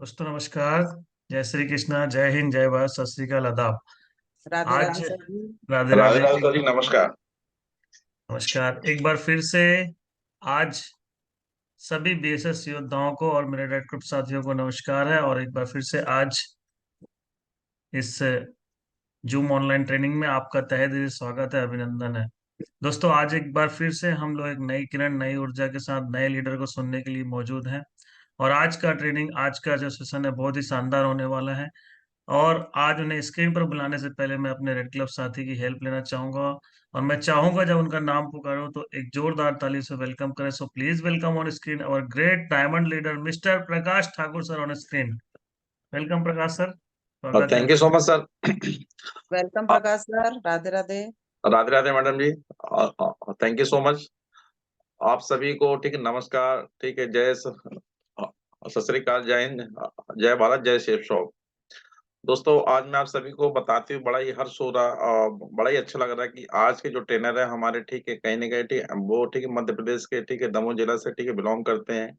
दोस्तों नमस्कार। जय श्री कृष्णा, जय हिंद, जय भारत, सत श्री अकाल, आदाब। राधे आज राधे सर जी। राधे राधे राधे। राधे सर जी, नमस्कार। नमस्कार एक बार फिर से। आज सभी बीएसएस योद्धाओं को और मेरे रेड ग्रुप साथियों को नमस्कार है, और एक बार फिर से आज इस जूम ऑनलाइन ट्रेनिंग में आपका तहे दिल से स्वागत है, अभिनंदन है। दोस्तों आज एक बार फिर से हम लोग एक नई किरण, नई ऊर्जा के साथ नए लीडर को सुनने के लिए मौजूद हैं। और आज का ट्रेनिंग, आज का जो सेशन है बहुत ही शानदार होने वाला है। और आज उन्हें स्क्रीन पर बुलाने से पहले मैं अपने रेड क्लब साथी की हेल्प लेना चाहूंगा। और मैं चाहूंगा जब उनका नाम पुकारूं तो एक जोरदार ताली से वेलकम करें। So please welcome on screen our great diamond leader mister Prakash Thakur sir on screen. Welcome Prakash sir, और स्वागत है थैंक यू आपका। So much sir. वेलकम आ- Prakash sir. Radhe Radhe. Radhe Radhe madam ji. Thank you so much. आप सभी को ठीक है, नमस्कार, ठीक है, सत श्री अकाल, जय हिंद, जय भारत, जय शेष। दोस्तों आज मैं आप सभी को बताते हुए बड़ा ही हर्ष हो रहा और बड़ा ही अच्छा लग रहा है कि आज के जो ट्रेनर है हमारे, ठीक है, कहीं ना कहीं, ठीक है, वो, ठीक है, मध्य प्रदेश के, ठीक है, दमोह जिला से, ठीक है, बिलोंग करते हैं।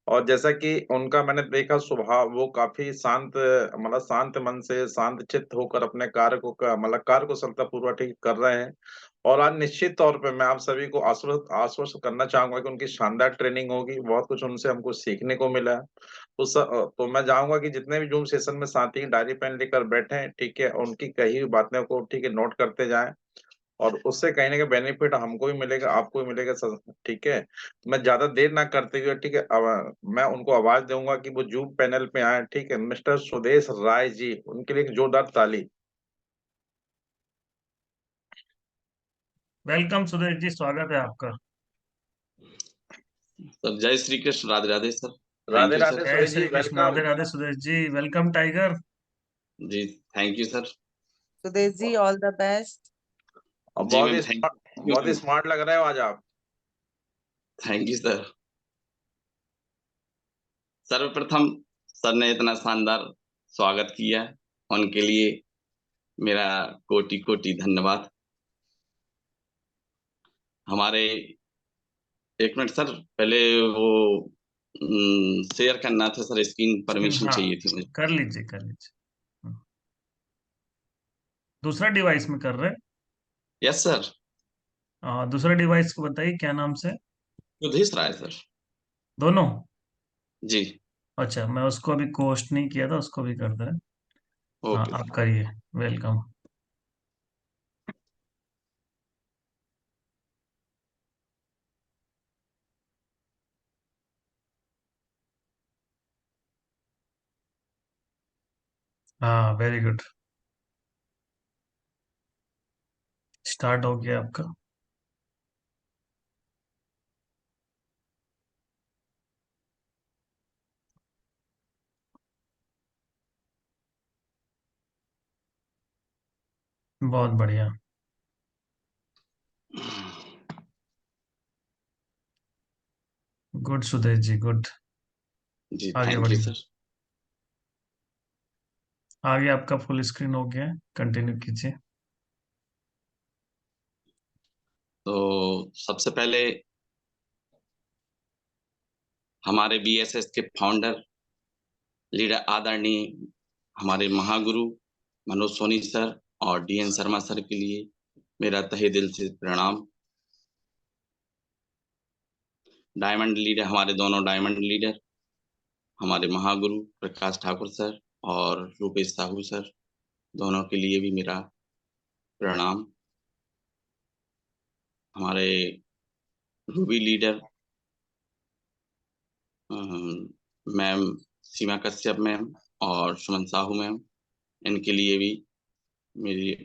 और जैसा कि उनका मैंने देखा स्वभाव, वो काफी शांत, मतलब शांत मन से, शांत चित्त होकर अपने कार्य को मतलब कार्य कुशलता पूर्वक ठीक कर रहे हैं। और आज निश्चित तौर पे मैं आप सभी को आश्वस्त आश्वस्त करना चाहूंगा कि उनकी शानदार ट्रेनिंग होगी, बहुत कुछ उनसे हमको सीखने को मिला है। तो मैं चाहूंगा कि जितने भी जूम सेशन में साथी डायरी पेन लेकर बैठे हैं, ठीक है, उनकी कही हुई बातों को, ठीक है, नोट करते जाएं। और उससे कहीं ना कहीं बेनिफिट हमको भी मिलेगा, आपको भी मिलेगा सर। ठीक है, तो मैं ज्यादा देर ना करते हुए, ठीक है, अब मैं उनको आवाज दूंगा कि वो जूम पैनल पे आए। ठीक है, मिस्टर सुदेश राय जी, उनके लिए एक जोरदार ताली। वेलकम सुदेश जी, स्वागत है आपका। सर जय Shri Krishna, Radhe Radhe sir. Radhe thank you Radhe sir. जय Sudesh ji, Shri Krishna, Radhe welcome. Radhe Sudesh ji, welcome tiger. जी thank you sir. Sudesh ji, all the best. और जी मैम, थैंक यू बहुत ही मैम। स्मार्ट लग रहे हो आज आप। Thank you sir. सर्वप्रथम सर ने इतना शानदार स्वागत किया, उनके लिए मेरा कोटि कोटि धन्यवाद। हमारे एक मिनट सर, पहले वो शेयर करना था सर, स्क्रीन स्क्रीन, परमिशन हाँ, चाहिए थी मुझे। कर लीजिए कर लीजिए। दूसरा डिवाइस में कर रहे हैं। Yes sir. दूसरा डिवाइस को बताइए क्या नाम से। युद्धेश राय सर। दोनों। जी। अच्छा, मैं उसको अभी पोस्ट नहीं किया था, उसको भी कर दें। हाँ ओके आप सर। करिए। वेलकम। हाँ वेरी गुड। स्टार्ट हो गया आपका। बहुत बढ़िया। Good Sudesh ji, good. जी आगे थैंक यू बढ़िए। सर। आगे आपका फुल स्क्रीन हो गया है, कंटिन्यू कीजिए। तो सबसे पहले हमारे बीएसएस के फाउंडर, लीडर, आदरणीय हमारे महागुरु मनोज सोनी सर और डीएन शर्मा सर के लिए मेरा तहे दिल से प्रणाम। डायमंड लीडर, हमारे दोनों डायमंड लीडर, हमारे महागुरु प्रकाश ठाकुर सर और रूपेश साहू सर, दोनों के लिए भी मेरा प्रणाम। हमारे रूबी लीडर मैम सीमा कश्यप मैम और सुमन साहू मैम, इनके लिए भी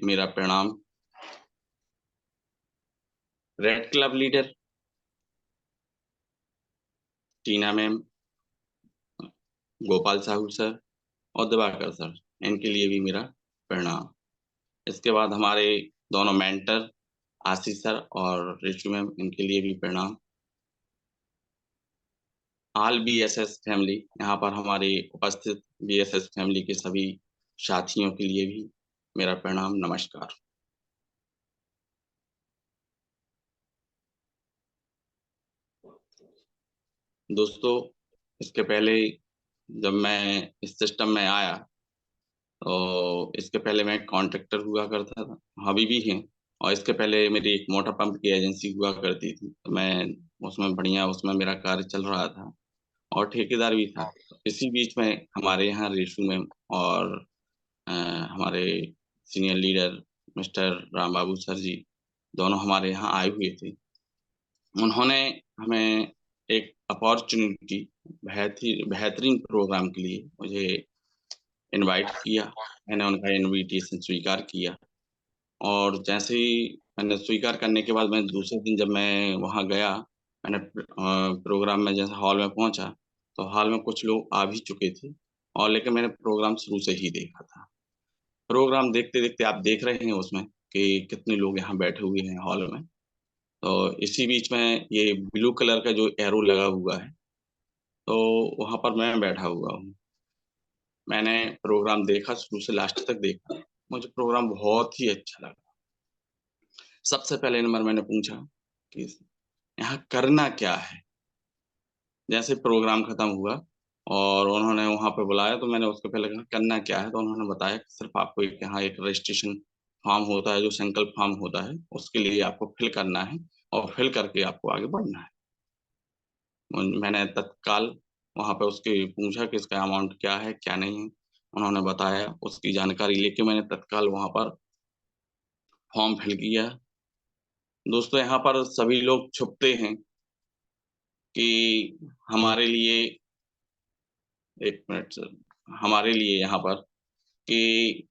मेरा प्रणाम। रेड क्लब लीडर टीना मैम, गोपाल साहू सर और दिवाकर सर, इनके लिए भी मेरा प्रणाम। इसके बाद हमारे दोनों मेंटर आशीष सर और रिशु मैम, इनके लिए भी प्रणाम। ऑल बीएसएस फैमिली, यहाँ पर हमारे उपस्थित बीएसएस फैमिली के सभी साथियों के लिए भी मेरा प्रणाम, नमस्कार। दोस्तों इसके पहले जब मैं इस सिस्टम में आया तो इसके पहले मैं कॉन्ट्रैक्टर हुआ करता था, अभी भी हैं, और इसके पहले मेरी एक मोटर पंप की एजेंसी हुआ करती थी, तो मैं उसमें बढ़िया उसमें मेरा कार्य चल रहा था और ठेकेदार भी था। इसी बीच में हमारे यहाँ रेशू में और हमारे सीनियर लीडर मिस्टर राम बाबू सर जी दोनों हमारे यहाँ आए हुए थे। उन्होंने हमें एक अपॉर्चुनिटी बेहतरीन प्रोग्राम के लिए मुझे इनवाइट किया। मैंने उनका इनविटेशन स्वीकार किया और जैसे ही मैंने स्वीकार करने के बाद मैं दूसरे दिन जब मैं वहाँ गया, मैंने प्रोग्राम में जैसे हॉल में पहुँचा, तो हॉल में कुछ लोग आ भी चुके थे और लेकिन मैंने प्रोग्राम शुरू से ही देखा था। प्रोग्राम देखते-देखते आप देख रहे हैं उसमें कि कितने लोग यहाँ बैठे हुए हैं हॉल में। तो इसी बीच में ये ब्लू कलर का जो एरो लगा हुआ है, तो वहाँ पर मैं बैठा हुआ हूँ। मैंने प्रोग्राम देखा, शुरू से लास्ट तक देखा। मुझे प्रोग्राम बहुत ही अच्छा लगा। सबसे पहले नंबर मैंने पूछा कि यहाँ करना क्या है? जैसे प्रोग्राम खत्म हुआ और उन्होंने वहाँ पे बुलाया, तो मैंने उसको पहले कहा करना क्या है? तो उन्होंने बताया कि सिर्फ़ आपको एक यहाँ एक रजिस्ट्रेशन फॉर्म होता है, जो संकल्प फॉर्म होता है, उसके लिए आपको फिल करना है और फिल करके आपको आगे बढ़ना है। मैंने तत्काल वहाँ पे उसके पूछा कि इसका अमाउंट क्या है, क्या नहीं है? उन्होंने बताया, उसकी जानकारी लेके मैंने तत्काल वहाँ पर फॉर्म फिल किया। दोस्तों, यहाँ पर सभी लोग छुपते हैं कि हमारे लिए 1 मिनट सर, हमारे लिए यहाँ पर कि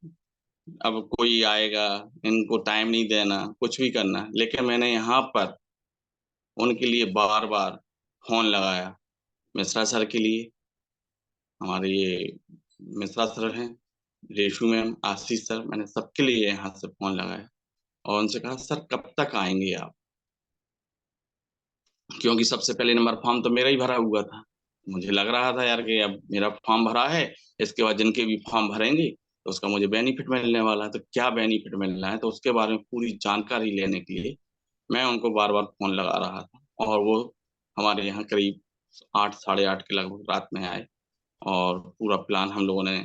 अब कोई आएगा, इनको टाइम नहीं देना, कुछ भी करना। लेकिन मैंने यहाँ पर उनके लिए बार-बार फ़ोन लगाया। मिश्रा सर के लिए, हमारे ये मिश्रा सर हैं, रेशू मैम, आशीष सर, मैंने सबके लिए यहाँ से फ़ोन लगाया और उनसे कहा, "सर कब तक आएँगे आप?" क्योंकि सबसे पहले नंबर फ़ॉर्म तो मेरा ही भरा हुआ था। मुझे लग रहा था यार कि अब मेरा फ़ॉर्म भरा है, इसके बाद जिनके भी फ़ॉर्म भरेंगे, तो उसका मुझे बेनिफिट मिलने वाला है। तो क्या बेनिफिट मिलना है? तो उसके बारे में पूरी जानकारी लेने के लिए मैं उनको बार-बार फ़ोन लगा रहा था और वो हमारे यहाँ करीब 8 साढ़े 8 के लगभग रात में आए और पूरा प्लान हम लोगों ने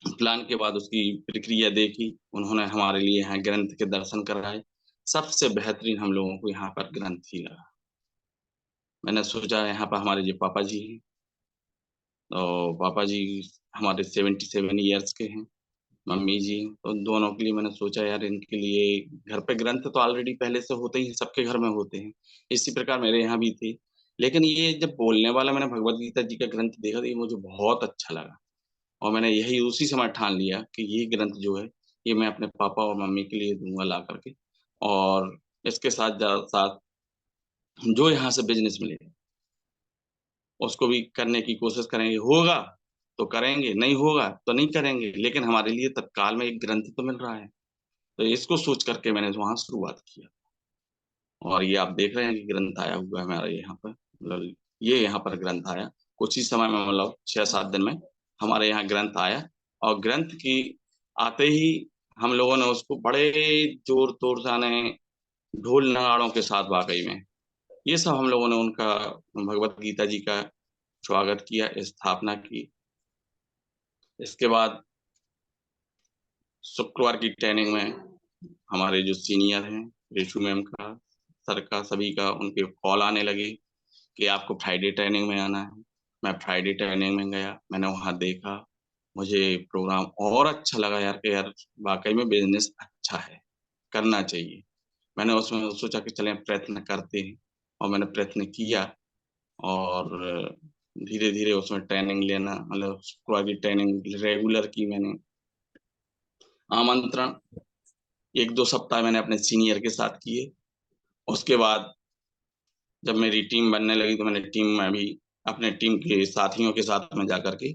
प्लान के बाद उसकी प्रक्रिया देखी। उन्होंने हमारे लिए यहाँ ग्रंथ के दर्शन कराए। सबसे बेहतरीन हम लोगों को यहाँ पर ग्रंथ ही लगा। मैंने सोचा यहाँ पर हमारे जो पापा जी हैं, तो पापा जी हमारे 77 इयर्स के हैं, मम्मी जी, तो दोनों के लिए मैंने सोचा यार इनके लिए घर पे ग्रंथ तो ऑलरेडी पहले से होते ही सबके घर में होते हैं। इसी प्रकार मेरे यहाँ भी थे। लेकिन ये जब बोलने वाला मैंने भगवद गीता जी का ग्रंथ देखा तो ये मुझे बहुत अच्छा लगा और मैंने यही उसी समय ठान लिया कि ये ग्रंथ जो है, ये मैं अपने पापा और मम्मी के लिए दूँगा ला कर के और इसके साथ जो यहाँ से बिज़नेस मिलेगा उसको भी करने की कोशिश करेंगे। होगा तो करेंगे, नहीं होगा तो नहीं करेंगे, लेकिन हमारे लिए तत्काल में एक ग्रंथ तो मिल रहा है। तो इसको सोच करके मैंने वहाँ शुरुआत किया और ये आप देख रहे हैं कि ग्रंथ आया हुआ है हमारे यहाँ पर। मतलब ये यहाँ पर ग्रंथ आया, कुछ ही समय में मतलब 6-7 दिन में हमारे यहाँ ग्रंथ आया और ग्रंथ की आते ही हम लोगों ने उसको बड़े ज़ोर-तोर जाने ढोल-नगाड़ों के साथ वाक़ई में, ये सब हम लोगों ने उनका भगवद गीता जी का स्वागत किया, स्थापना की। इसके बाद शुक्रवार की ट्रेनिंग में हमारे जो सीनियर हैं, रिशु मैम का, सर का, सभी का उनके कॉल आने लगे कि आपको फ्राइडे ट्रेनिंग में आना है। मैं फ्राइडे ट्रेनिंग में गया, मैंने वहाँ देखा, मुझे प्रोग्राम और अच्छा लगा यार कि यार वाक़ई में बिज़नेस अच्छा है, करना चाहिए। मैंने उसमें सोचा कि चलें प्रयत्न करते हैं और मैंने प्रयत्न किया और धीरे-धीरे उसमें ट्रेनिंग लेना मतलब शुक्रवार की ट्रेनिंग रेगुलर की मैंने। आमंत्रण 1-2 सप्ताह मैंने अपने सीनियर के साथ किए। उसके बाद जब मेरी टीम बनने लगी तो मैंने टीम में भी अपने टीम के साथियों के साथ में जाकर के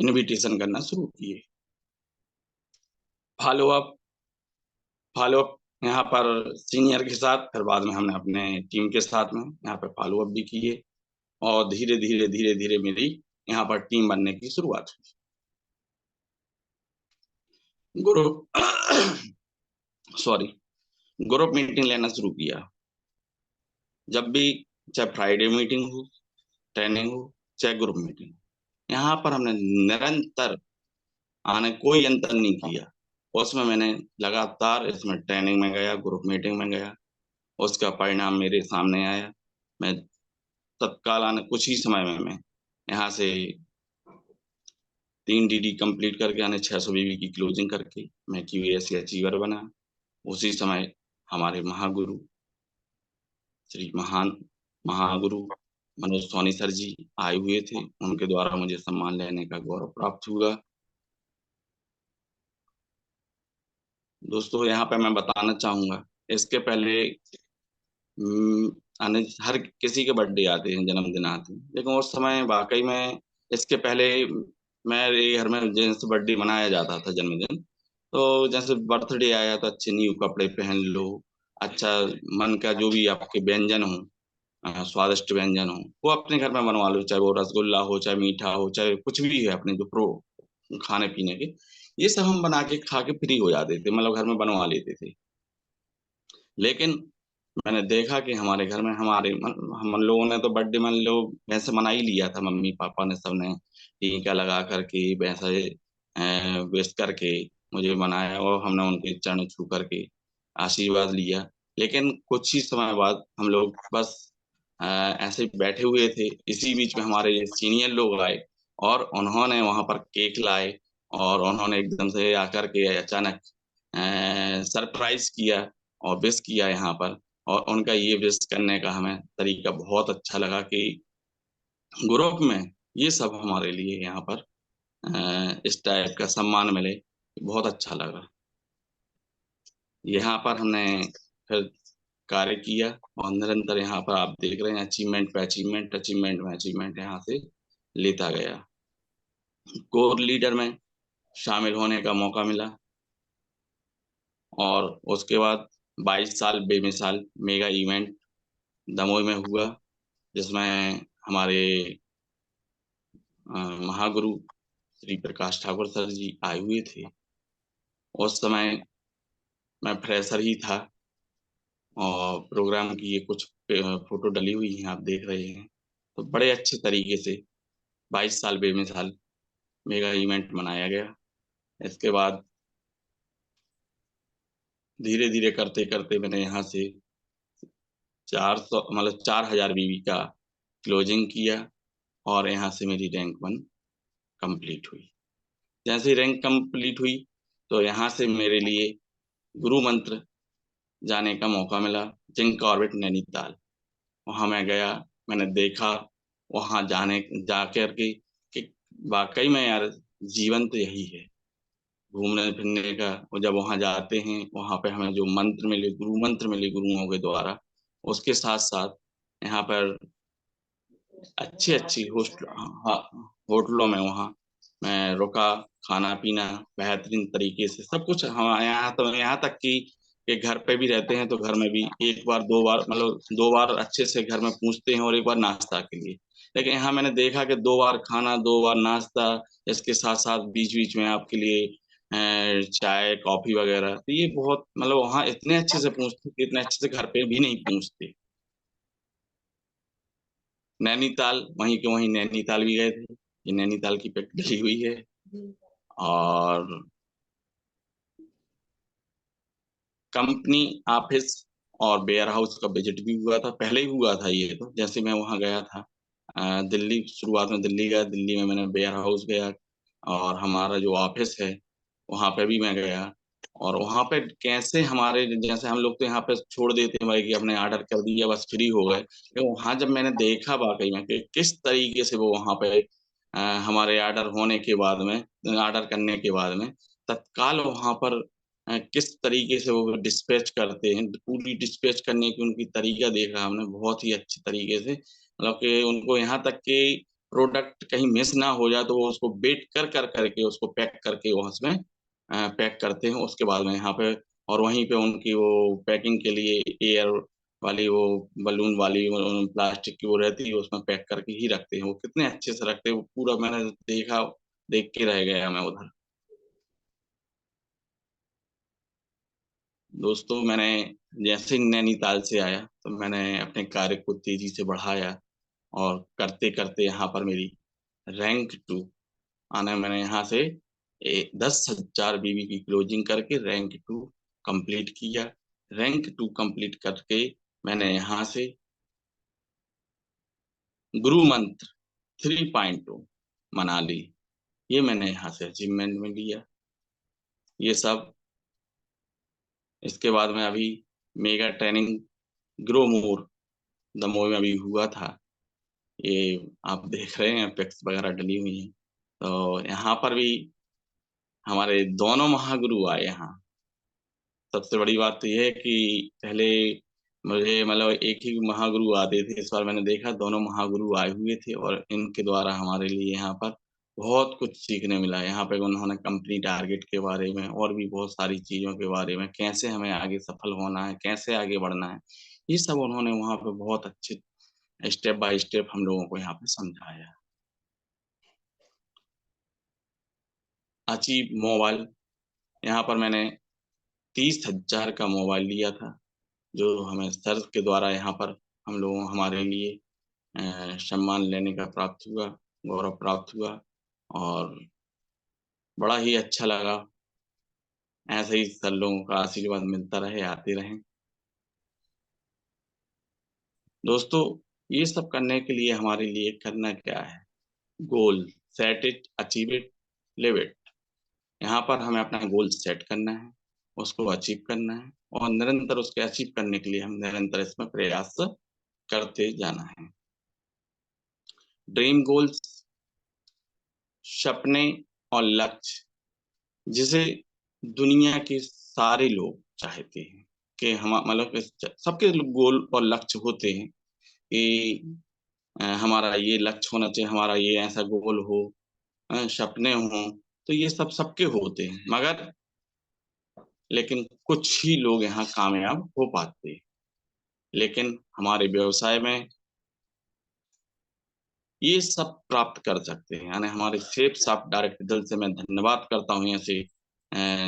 इन्विटेशन करना शुरू किए। फ़ॉलो-अप फ़ॉलो-अप यहाँ पर सीनियर के साथ फिर बाद में हमने अपने टीम के साथ में यहाँ पे फ़ॉलो-अप भी किए और धीरे-धीरे, धीरे-धीरे मेरी यहाँ पर टीम बनने की शुरुआत हुई। ग्रुप सॉरी ग्रुप मीटिंग लेना शुरू किया। जब भी चाहे फ्राइडे मीटिंग हो, ट्रेनिंग हो, चाहे ग्रुप मीटिंग हो, यहाँ पर हमने निरंतर आने कोई अंतर नहीं किया। उसमें मैंने लगातार इसमें ट्रेनिंग में गया, ग्रुप मीटिंग में गया, उसका परिणाम मेरे सामने आया। मैं तत्काल आने कुछ ही समय में मैं यहाँ से 3 डीडी कंप्लीट करके आने 600 बीवी की क्लोजिंग करके मैं क्यूएसी अचीवर बना। उसी समय हमारे महागुरु श्री महागुरु मनोज सोनी सर जी आए हुए थे, उनके द्वारा मुझे सम्मान लेने का गौरव प्राप्त हुआ। दोस्तों यहाँ पे मैं बताना चाहूंगा, इसके पहले हर किसी के बर्थडे आते हैं, जन्मदिन आते हैं, लेकिन उस समय वाकई में इसके पहले मेरे घर में जैसे बर्थडे मनाया जाता था जन्मदिन, तो जैसे बर्थडे आया तो अच्छे न्यू कपड़े पहन लो, अच्छा मन का जो भी आपके व्यंजन हो, स्वादिष्ट व्यंजन हो, वो अपने घर में बनवा लो, चाहे वो रसगुल्ला हो, चाहे मीठा हो, चाहे कुछ भी है अपने जो प्रो खाने पीने के, ये सब हम बना के खा के फ्री हो जाते थे, मतलब घर में बनवा लेते थे। लेकिन मैंने देखा कि हमारे घर में हम लोगों ने तो बर्थडे मान लो वैसे मना ही लिया था, मम्मी पापा ने सबने टीका लगा करके वैसे विश करके मुझे मनाया, और हमने उनके चरण छू करके आशीर्वाद लिया। लेकिन कुछ ही समय बाद हम लोग बस ऐसे ही बैठे हुए थे, इसी बीच में हमारे सीनियर लोग आए और उन्होंने वहां पर केक लाए, और उन्होंने एकदम से आकर के अचानक सरप्राइज किया और विश किया यहाँ पर। और उनका ये विश करने का हमें तरीका बहुत अच्छा लगा कि ग्रुप में ये सब हमारे लिए यहाँ पर इस टाइप का सम्मान मिले, बहुत अच्छा लगा। यहाँ पर हमने फिर कार्य किया और निरंतर यहाँ पर आप देख रहे हैं अचीवमेंट पे अचीवमेंट, अचीवमेंट में अचीवमेंट यहाँ से लेता गया। कोर लीडर में शामिल होने का मौका मिला, और उसके बाद 22 साल बेमिसाल मेगा इवेंट दमोह में हुआ, जिसमें हमारे महागुरु श्री प्रकाश ठाकुर सर जी आए हुए थे। उस समय मैं फ्रेशर ही था, और प्रोग्राम की ये कुछ फोटो डली हुई हैं, आप देख रहे हैं। तो बड़े अच्छे तरीके से 22 साल बेमिसाल मेगा इवेंट मनाया गया। इसके बाद धीरे धीरे करते करते मैंने यहाँ से 400 मतलब 4000 बीवी का क्लोजिंग किया, और यहाँ से मेरी रैंक 1 कंप्लीट हुई। जैसे ही रैंक कंप्लीट हुई तो यहाँ से मेरे लिए गुरु मंत्र जाने का मौका मिला, जिंक ऑर्बिट नैनीताल। वहां मैं गया, मैंने देखा वहां जा करके कि वाकई में यार जीवन तो यही है, घूमने फिरने का। और जब वहां जाते हैं, वहां पे हमें जो मंत्र मिले, गुरु मंत्र मिले गुरुओं के द्वारा, उसके साथ साथ यहाँ पर अच्छी अच्छी होटलों में वहाँ मैं रुका, खाना पीना बेहतरीन तरीके से सब कुछ। हम यहाँ तक कि घर पे भी रहते हैं तो घर में भी एक बार दो बार मतलब 2 बार अच्छे से घर में पूछते हैं, और एक बार नाश्ता के लिए। लेकिन यहाँ मैंने देखा कि 2 बार खाना 2 बार नाश्ता, इसके साथ साथ बीच बीच में आपके लिए चाय कॉफी वगैरह, तो ये बहुत मतलब वहाँ इतने अच्छे से पूछते, इतने अच्छे से घर पे भी नहीं पूछते। नैनीताल वहीं के वहीं नैनीताल भी गए थे, ये नैनीताल की पिक डली हुई है। और कंपनी ऑफिस और वेयर हाउस का विजिट भी हुआ था, पहले ही हुआ था ये तो, जैसे मैं वहां गया था दिल्ली, शुरुआत में दिल्ली गया, दिल्ली में मैंने वेयर हाउस गया, और हमारा जो ऑफिस है वहां पे भी मैं गया। और वहां पे कैसे हमारे जैसे हम लोग तो यहाँ पे छोड़ देते हैं भाई कि अपने ऑर्डर कर दिया बस फ्री हो गए, लेकिन वहां जब मैंने देखा वाकई में कि किस तरीके से वो वहां पे हमारे ऑर्डर होने के बाद में, ऑर्डर करने के बाद में तत्काल वहां पर किस तरीके से वो डिस्पैच करते हैं, पूरी डिस्पैच करने की उनकी तरीका देखा हमने बहुत ही अच्छे तरीके से। मतलब कि उनको यहाँ तक कि प्रोडक्ट कहीं मिस ना हो जाए तो वो उसको वेट कर कर करके उसको पैक करके वहां उसमें पैक करते हैं। उसके बाद में यहाँ पे और वहीं पे उनकी वो पैकिंग के लिए एयर वाली वो बलून वाली प्लास्टिक की वो रहती है, उसमें पैक करके ही रखते हैं। वो कितने अच्छे से रखते हैं, वो पूरा मैंने देखा, देख के रह गया मैं उधर। दोस्तों मैंने जैसे ही नैनीताल से आया तो मैंने अपने कार्य को तेजी से बढ़ाया, और करते करते यहाँ पर मेरी रैंक 2 आने मैंने यहाँ से 10,000 बीवी की क्लोजिंग करके रैंक 2 कंप्लीट किया। रैंक 2 कंप्लीट करके मैंने यहाँ से गुरु मंत्र 3.0 मना ली। ये मैंने यहाँ से अचीवमेंट में लिया। ये सब इसके बाद में अभी mega training grow more Damoh में अभी हुआ था। ये आप देख रहे हैं पिक्स वगैरह डली हुई हैं। तो यहाँ पर भी हमारे दोनों महागुरु आए यहाँ। सबसे बड़ी बात तो ये है कि पहले मुझे मतलब एक ही महागुरु आते थे, इस बार मैंने देखा दोनों महागुरु आए हुए थे और इनके द्वारा हमारे लिए यहाँ पर बहुत कुछ सीखने मिला। यहाँ पे उन्होंने कंपनी टारगेट के बारे में और भी बहुत सारी चीजों के बारे में, कैसे हमें आगे सफल होना है, कैसे आगे बढ़ना है, ये सब उन्होंने वहाँ पे बहुत अच्छे स्टेप बाय स्टेप हम लोगों को यहाँ पे समझाया। अचीव मोबाइल, यहाँ पर मैंने 30,000 का मोबाइल लिया था, जो हमें सर के द्वारा यहाँ पर हम लोगों हमारे लिए सम्मान लेने का प्राप्त हुआ, गौरव प्राप्त हुआ और बड़ा ही अच्छा लगा। ऐसे ही सर लोगों का आशीर्वाद मिलता रहे, आते रहें। दोस्तों, ये सब करने के लिए हमारे लिए करना क्या है? Goal, set it, achieve it, live it. यहाँ पर हमें अपना गोल सेट करना है, उसको अचीव करना है और निरंतर उसके अचीव करने के लिए हम निरंतर इसमें प्रयास करते जाना है। ड्रीम गोल्स, सपने और लक्ष्य, जिसे दुनिया के सारे लोग चाहते हैं कि हम मतलब सबके गोल और लक्ष्य होते हैं कि हमारा ये लक्ष्य होना चाहिए, हमारा ये ऐसा गोल हो, सपने हों, तो ये सब सबके होते हैं, मगर लेकिन कुछ ही लोग यहाँ कामयाब हो पाते हैं। लेकिन हमारे व्यवसाय में ये सब प्राप्त कर सकते हैं। यानी हमारे शेप शॉप डायरेक्ट दिल से मैं धन्यवाद करता हूँ ऐसे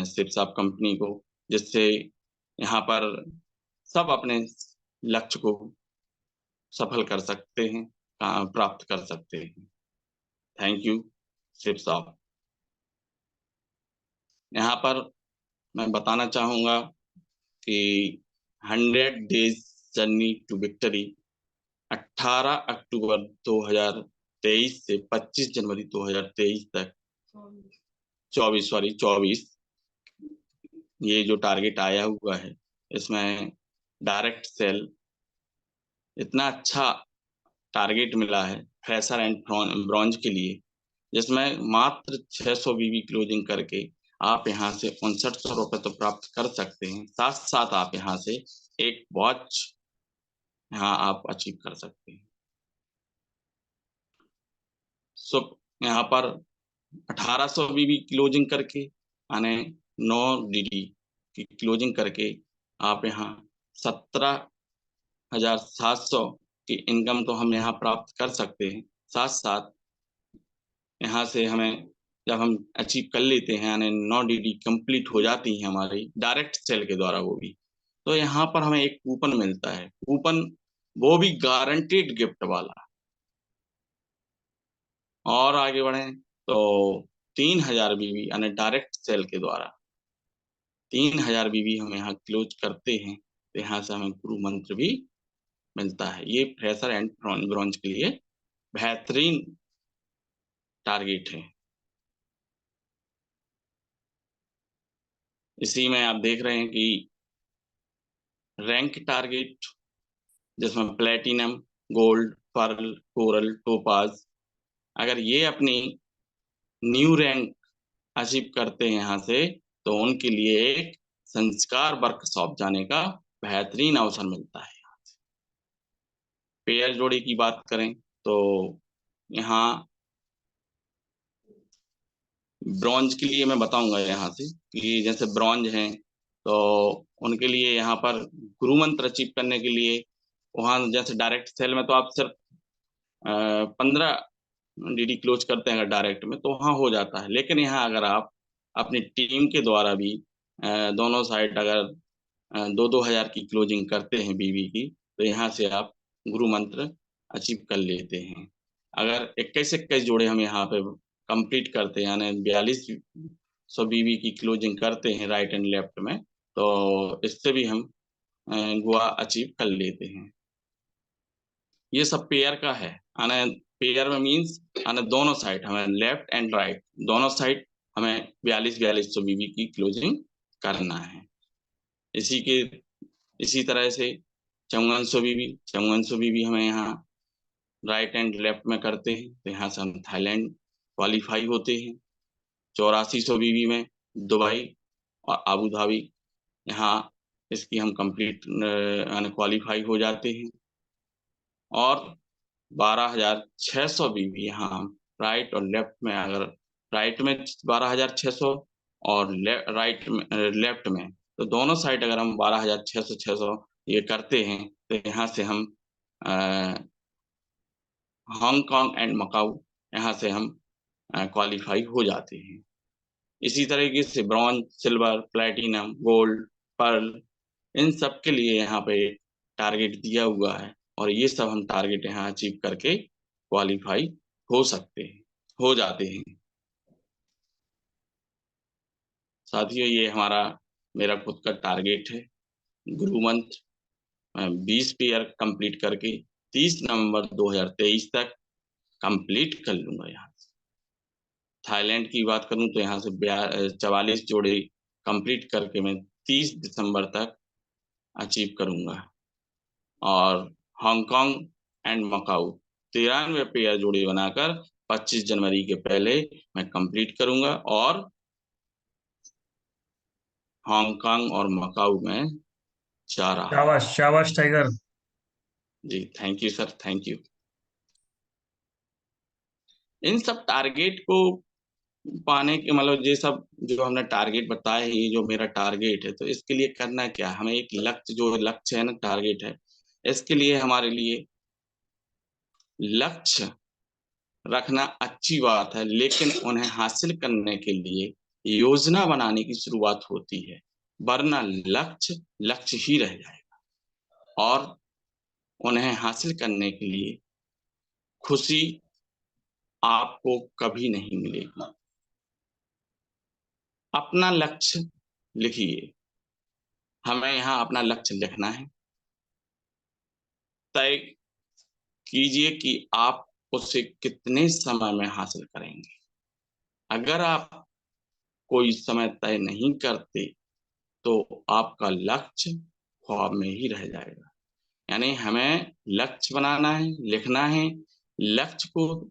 शेप शॉप कंपनी को, जिससे यहाँ पर सब अपने लक्ष्य को सफल कर सकते हैं, प्राप्त कर सकते हैं। Thank U shape shop. यहाँ पर मैं बताना चाहूँगा कि 100 डेज जर्नी टू विक्ट्री 18 अक्टूबर 2023 से 25 जनवरी 2023 तक 24 ये जो टारगेट आया हुआ है, इसमें डायरेक्ट सेल इतना अच्छा टारगेट मिला है फ्रेशर एंड ब्रॉन्ज के लिए, जिसमें मात्र 600 बीबी क्लोजिंग करके आप यहाँ से 5900 रुपये तो प्राप्त कर सकते हैं। साथ साथ आप यहाँ से एक वॉच यहाँ आप अचीव कर सकते हैं। सो यहाँ पर 1800 बीबी क्लोजिंग करके यानी 9 डीडी की क्लोजिंग करके आप यहाँ 17,700 की इनकम तो हम यहाँ प्राप्त कर सकते हैं। साथ साथ यहाँ से हमें जब हम अचीव कर लेते हैं यानी 9 डीडी कंप्लीट हो जाती है हमारी डायरेक्ट सेल के द्वारा, वो भी तो यहाँ पर हमें एक कूपन मिलता है। कूपन वो भी गारंटीड गिफ्ट वाला। और आगे बढ़े तो 3,000 बीबी यानी डायरेक्ट सेल के द्वारा 3,000 बीबी हम यहाँ क्लोज करते हैं, तो यहाँ से हमें गुरु मंत्र भी मिलता है। ये फ्रेशर एंड ब्रॉन्ज के लिए बेहतरीन टारगेट है। इसी में आप देख रहे हैं कि रैंक टारगेट, जिसमें platinum, gold, pearl, coral, topaz, अगर ये अपनी न्यू रैंक अचीव करते हैं यहाँ से, तो उनके लिए एक संस्कार वर्कशॉप जाने का बेहतरीन अवसर मिलता है। पेयर जोड़ी की बात करें तो यहाँ ब्रॉन्ज के लिए मैं बताऊंगा यहाँ से कि जैसे ब्रॉन्ज हैं तो उनके लिए यहाँ पर गुरु मंत्र अचीव करने के लिए वहाँ जैसे डायरेक्ट सेल में तो आप सिर्फ 15 डीडी क्लोज करते हैं अगर डायरेक्ट में, तो वहाँ हो जाता है। लेकिन यहाँ अगर आप अपनी टीम के द्वारा भी दोनों साइड अगर 2-2 हजार की क्लोजिंग करते हैं बीवी की, तो यहाँ से आप गुरु मंत्र अचीव कर लेते हैं। अगर 21 जोड़े हम यहाँ पे कंप्लीट करते हैं, यानी 4200 बीबी की क्लोजिंग करते हैं राइट एंड लेफ्ट में, तो इससे भी हम गोवा अचीव कर लेते हैं। ये सब पेयर का है, यानी पेयर में मीन्स यानी दोनों साइड हमें लेफ्ट एंड राइट दोनों साइड हमें 4200 बीबी की क्लोजिंग करना है। इसी तरह से 5400 बीबी हमें यहाँ राइट एंड लेफ्ट में करते हैं, तो यहाँ से हम थाईलैंड क्वालिफाई होते हैं। 8400 बीबी में दुबई और आबू धाबी, यहाँ इसकी हम कंप्लीट यानी क्वालिफाई हो जाते हैं। और 12600 बीबी यहाँ हम राइट और लेफ्ट में, अगर राइट में 12600 और राइट में लेफ्ट में, तो दोनों साइड अगर हम 12600 ये करते हैं, तो यहाँ से हम हांगकांग एंड मकाऊ यहाँ से हम क्वालिफाई हो जाते हैं। इसी तरीके से bronze, silver, platinum, gold, pearl, इन सब के लिए यहाँ पे टारगेट दिया हुआ है, और ये सब हम टारगेट यहाँ अचीव करके क्वालिफाई हो जाते हैं। साथियों, ये मेरा खुद का टारगेट है। गुरु मंत्र मैं 20 पेयर कंप्लीट करके 30 नवंबर 2023 तक कंप्लीट कर लूंगा। यहाँ से थाईलैंड की बात करूं तो यहाँ से 44 जोड़े कंप्लीट करके मैं 30 दिसंबर तक अचीव करूंगा। और हांगकांग एंड मकाऊ 93 पेयर जोड़े बनाकर 25 जनवरी के पहले मैं कंप्लीट करूंगा, और हांगकांग और मकाऊ में जा रहा। शाबाश शाबाश टाइगर। जी thank you sir, thank you. इन सब टारगेट को पाने के मतलब ये सब जो हमने टारगेट बताए हैं, ये जो मेरा टारगेट है, तो इसके लिए करना क्या, हमें एक लक्ष्य है ना, टारगेट है, इसके लिए हमारे लिए लक्ष्य रखना अच्छी बात है, लेकिन उन्हें हासिल करने के लिए योजना बनाने की शुरुआत होती है, वरना लक्ष्य ही रह जाएगा और उन्हें हासिल करने के लिए खुशी आपको कभी नहीं मिलेगी। अपना लक्ष्य लिखिए, हमें यहाँ अपना लक्ष्य लिखना है, तय कीजिए कि आप उसे कितने समय में हासिल करेंगे। अगर आप कोई समय तय नहीं करते तो आपका लक्ष्य ख्वाब में ही रह जाएगा। यानी हमें लक्ष्य बनाना है, लिखना है, लक्ष्य को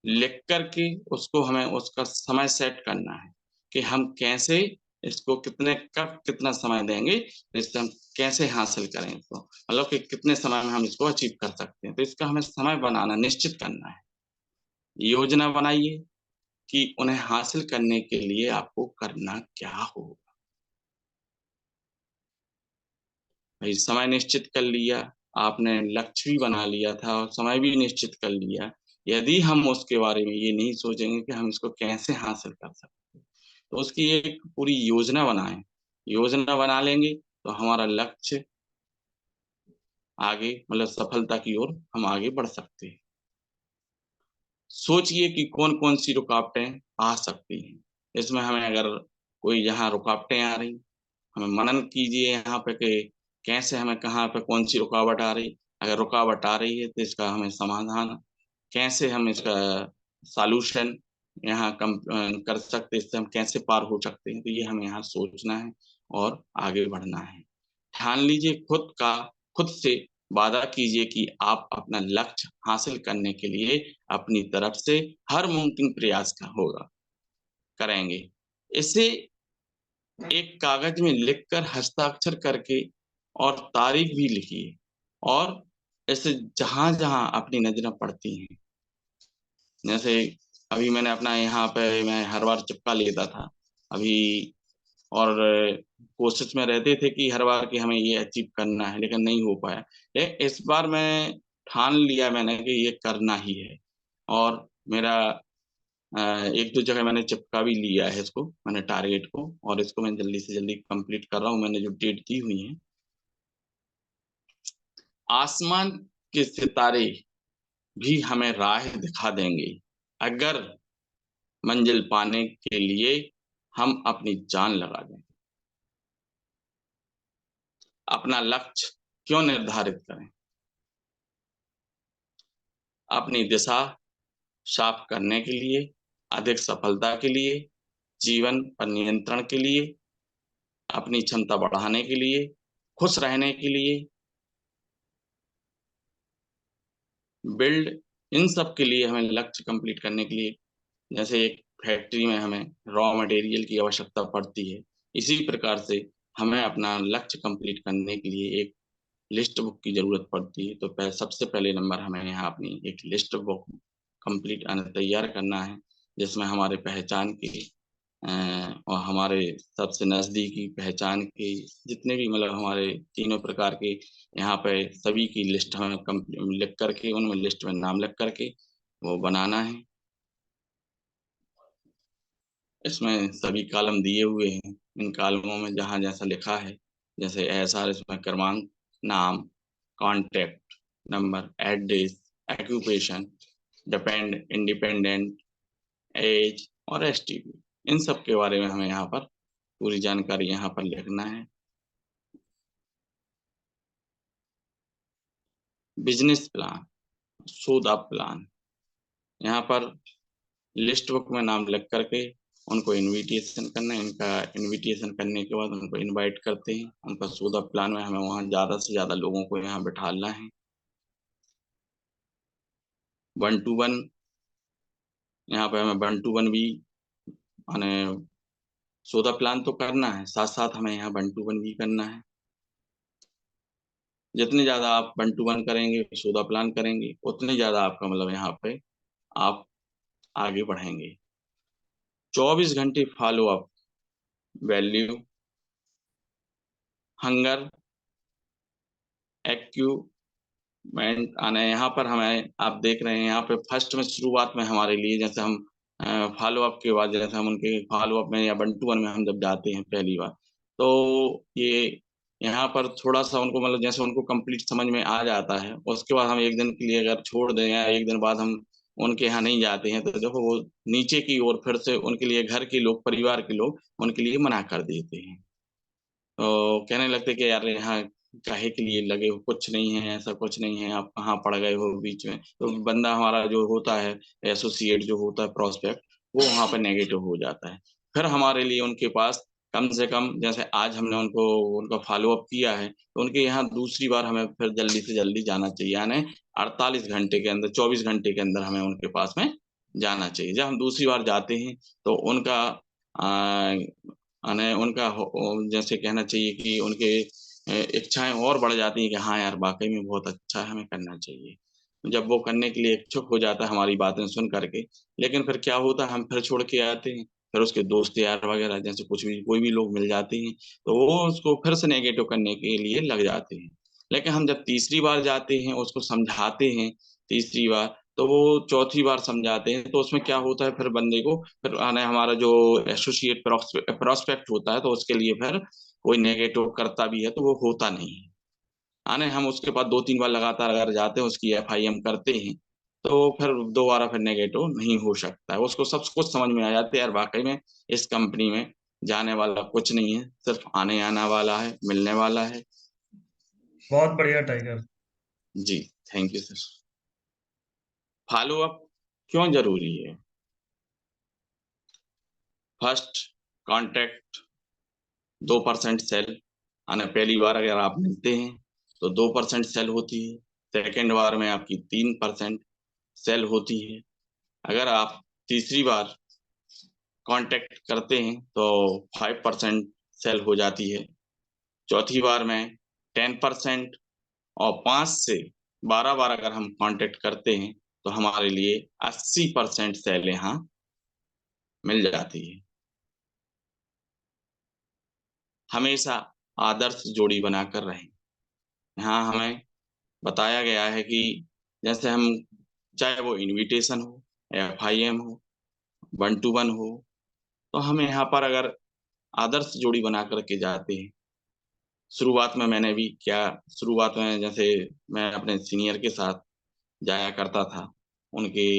लिख करके उसको हमें उसका समय सेट करना है कि हम कैसे इसको कब कितना समय देंगे, इससे हम कैसे हासिल करें इसको, मतलब कि कितने समय में हम इसको अचीव कर सकते हैं। तो इसका हमें समय बनाना निश्चित करना है। योजना बनाइए कि उन्हें हासिल करने के लिए आपको करना क्या होगा। भाई समय निश्चित कर लिया, आपने लक्ष्य भी बना लिया था और समय भी निश्चित कर लिया। यदि हम उसके बारे में ये नहीं सोचेंगे कि हम इसको कैसे हासिल कर सकते हैं, तो उसकी एक पूरी योजना बनाएं। योजना बना लेंगे तो हमारा लक्ष्य आगे मतलब सफलता की ओर हम आगे बढ़ सकते हैं। सोचिए कि कौन कौन सी रुकावटें आ सकती हैं। इसमें हमें अगर कोई यहाँ रुकावटें आ रही, हमें मनन कीजिए यहाँ पे कि कैसे हमें कहाँ पे कौन सी रुकावट आ रही। अगर रुकावट आ रही है तो इसका हमें समाधान कैसे हम इसका सॉल्यूशन यहाँ कर सकते, इससे हम कैसे पार हो सकते हैं, तो ये हमें यहाँ सोचना है और आगे बढ़ना है। ठान लीजिए खुद से वादा कीजिए कि आप अपना लक्ष्य हासिल करने के लिए अपनी तरफ से हर मुमकिन प्रयास करेंगे। इसे एक कागज में लिखकर हस्ताक्षर करके और तारीख भी लिखिए, और ऐसे जहां जहां अपनी नजरें पड़ती हैं, जैसे अभी मैंने अपना यहाँ पे मैं हर बार चिपका लेता था अभी, और कोशिश में रहते थे कि हर बार कि हमें ये अचीव करना है, लेकिन नहीं हो पाया। इस बार मैं ठान लिया मैंने कि ये करना ही है, और मेरा एक दो जगह मैंने चिपका भी लिया है इसको, मैंने टारगेट को, और इसको मैं जल्दी से जल्दी कंप्लीट कर रहा हूँ। मैंने जो डेट दी हुई है, आसमान के सितारे भी हमें राह दिखा देंगे, अगर मंजिल पाने के लिए हम अपनी जान लगा दें। अपना लक्ष्य क्यों निर्धारित करें? अपनी दिशा साफ करने के लिए, अधिक सफलता के लिए, जीवन पर नियंत्रण के लिए, अपनी क्षमता बढ़ाने के लिए, खुश रहने के लिए, बिल्ड, इन सब के लिए हमें लक्ष्य कंप्लीट करने के लिए, जैसे एक फैक्ट्री में हमें रॉ मटेरियल की आवश्यकता पड़ती है, इसी प्रकार से हमें अपना लक्ष्य कंप्लीट करने के लिए एक लिस्ट बुक की ज़रूरत पड़ती है। तो सबसे पहले नंबर हमें यहाँ अपनी एक लिस्ट बुक कंप्लीट तैयार करना है, जिसमें हमारे पहचान के और हमारे सबसे नज़दीकी पहचान के जितने भी मतलब हमारे तीनों प्रकार के यहाँ पे सभी की लिस्ट हमें लिख करके उनमें लिस्ट में नाम लिख करके वो बनाना है। इसमें सभी कॉलम दिए हुए हैं, इन कॉलमों में जहाँ जैसा लिखा है, जैसे एसआर इसमें क्रमांक, नाम, contact number, address, occupation, depend, independent, age और एसटीडी, इन सब के बारे में हमें यहाँ पर पूरी जानकारी यहाँ पर लिखना है। बिजनेस प्लान, सौदा प्लान, यहाँ पर लिस्ट बुक में नाम लिख करके उनको इनविटेशन करना है। इनका इनविटेशन करने के बाद उनको इनवाइट करते हैं। उनका सौदा प्लान में हमें वहाँ ज़्यादा से ज़्यादा लोगों को यहाँ बिठाना है। 1 to 1 यहाँ पे हमें 1 to 1 भी माने सौदा प्लान तो करना है, साथ साथ हमें यहाँ 1 to 1 भी करना है। जितने ज़्यादा आप 1 to 1 करेंगे, सौदा प्लान करेंगे, उतने ज़्यादा आपका मतलब यहाँ पे आप आगे बढ़ेंगे। 24 घंटे फॉलो अप, वैल्यू, हंगर, एक्यूमेंट आने यहाँ पर हमें आप देख रहे हैं यहाँ पे फर्स्ट में शुरुआत में हमारे लिए जैसे हम फॉलो अप के बाद जैसे हम उनके फॉलो अप में या 1 to 1 में हम जब जाते हैं पहली बार, तो ये यहाँ पर थोड़ा सा उनको मतलब जैसे उनको कंप्लीट समझ में आ जाता है, उसके बाद हम एक दिन के लिए अगर छोड़ दें या एक दिन बाद हम उनके यहाँ नहीं जाते हैं, तो देखो वो नीचे की ओर फिर से उनके लिए घर के लोग, परिवार के लोग उनके लिए मना कर देते हैं। तो कहने लगते कि यार यहाँ काहे के लिए लगे हो, कुछ नहीं है, ऐसा कुछ नहीं है, आप कहाँ पड़ गए हो बीच में। तो बंदा हमारा जो होता है एसोसिएट जो होता है प्रोस्पेक्ट, वो वहाँ पे नेगेटिव हो जाता है। फिर हमारे लिए उनके पास कम से कम जैसे आज हमने उनको उनका फॉलो अप किया है, तो उनके यहाँ दूसरी बार हमें फिर जल्दी से जल्दी जाना चाहिए, यानी 48 घंटे के अंदर, 24 घंटे के अंदर हमें उनके पास में जाना चाहिए। जब हम दूसरी बार जाते हैं तो उनका यानी उनका जैसे कहना चाहिए कि उनके इच्छाएं और बढ़ जाती हैं कि हाँ यार वाकई में बहुत अच्छा है, हमें करना चाहिए। जब वो करने के लिए इच्छुक हो जाता है हमारी बातें सुन करके, लेकिन फिर क्या होता है हम फिर छोड़ के आते हैं, फिर उसके दोस्त यार वगैरह जैसे कुछ भी कोई भी लोग मिल जाते हैं, तो वो उसको फिर से नेगेटिव करने के लिए लग जाते हैं। लेकिन हम जब तीसरी बार जाते हैं उसको समझाते हैं, तीसरी बार तो वो चौथी बार समझाते हैं, तो उसमें क्या होता है फिर बंदे को फिर आने हमारा जो एसोसिएट प्रोस्पेक्ट होता है, तो उसके लिए फिर कोई नेगेटिव करता भी है तो वो होता नहीं है। आने हम उसके बाद 2-3 बार लगातार अगर जाते हैं उसकी एफआईएम करते हैं, तो फिर दोबारा फिर नेगेटिव नहीं हो सकता है। उसको सब कुछ समझ में आ जाता है यार वाकई में इस कंपनी में जाने वाला कुछ नहीं है, सिर्फ आने आना वाला है, मिलने वाला है। बहुत बढ़िया टाइगर। जी, thank you sir. Follow up क्यों जरूरी है? फर्स्ट, कॉन्टैक्ट 2% सेल, यानी पहली बार अगर आप मिलते हैं तो 2% सेल होती है, सेकेंड बार में आपकी 3% सेल होती है, अगर आप तीसरी बार कांटेक्ट करते हैं तो 5% सेल हो जाती है, चौथी बार में 10% और 5 से 12 बार अगर हम कांटेक्ट करते हैं तो हमारे लिए 80% सेल यहाँ मिल जाती है। हमेशा आदर्श जोड़ी बनाकर रहें। यहाँ हमें बताया गया है कि जैसे हम चाहे वो इनविटेशन हो, एफआईएम हो, 1 to 1 हो, तो हमें यहाँ पर अगर आदर्श जोड़ी बना करके जाते हैं, शुरुआत में मैंने भी क्या शुरुआत में जैसे मैं अपने सीनियर के साथ जाया करता था, उनके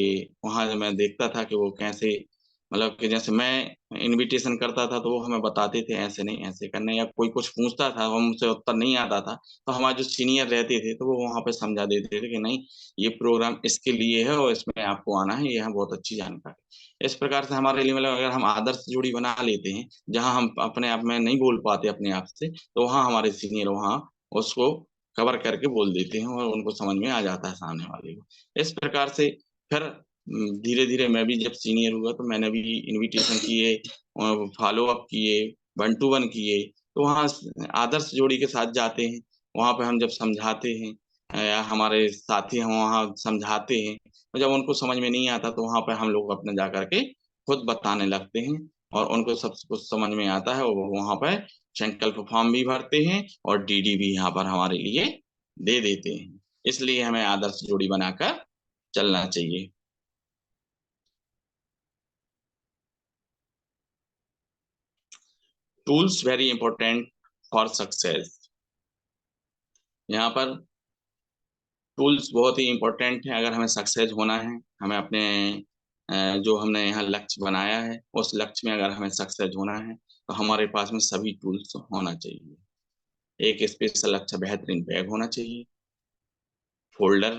वहाँ जब मैं देखता था कि वो कैसे, मतलब कि जैसे मैं इनविटेशन करता था तो वो हमें बताते थे ऐसे नहीं ऐसे करना, या कोई कुछ पूछता था हमसे उत्तर नहीं आता था तो हमारे जो सीनियर रहते थे तो वो वहाँ पे समझा देते थे कि नहीं, ये प्रोग्राम इसके लिए है और इसमें आपको आना है, ये है बहुत अच्छी जानकारी। इस प्रकार से हमारे लिए, मतलब अगर हम आदर्श जोड़ी बना लेते हैं जहाँ हम अपने आप में नहीं बोल पाते अपने आप से, तो वहाँ हमारे सीनियर वहाँ उसको कवर करके बोल देते हैं और उनको समझ में आ जाता है सामने वाले को। इस प्रकार से फिर धीरे धीरे मैं भी जब सीनियर हुआ तो मैंने भी इनविटेशन किए, फॉलो अप किए, 1-to-1 किए, तो वहाँ आदर्श जोड़ी के साथ जाते हैं, वहाँ पे हम जब समझाते हैं या हमारे साथी हम वहाँ समझाते हैं, तो जब उनको समझ में नहीं आता तो वहाँ पे हम लोग अपने जा करके खुद बताने लगते हैं और उनको सब कुछ समझ में आता है और वो वहाँ पे संकल्प फॉर्म भी भरते हैं और डीडी भी यहाँ पर हमारे लिए दे देते हैं। इसलिए हमें आदर्श जोड़ी बनाकर चलना चाहिए। Tools very important for success. यहाँ पर टूल्स बहुत ही इंपॉर्टेंट है अगर हमें सक्सेस होना है, हमें अपने जो हमने यहाँ लक्ष्य बनाया है उस लक्ष्य में अगर हमें सक्सेस होना है तो हमारे पास में सभी टूल्स होना चाहिए। एक स्पेशल अच्छा बेहतरीन बैग होना चाहिए, फोल्डर।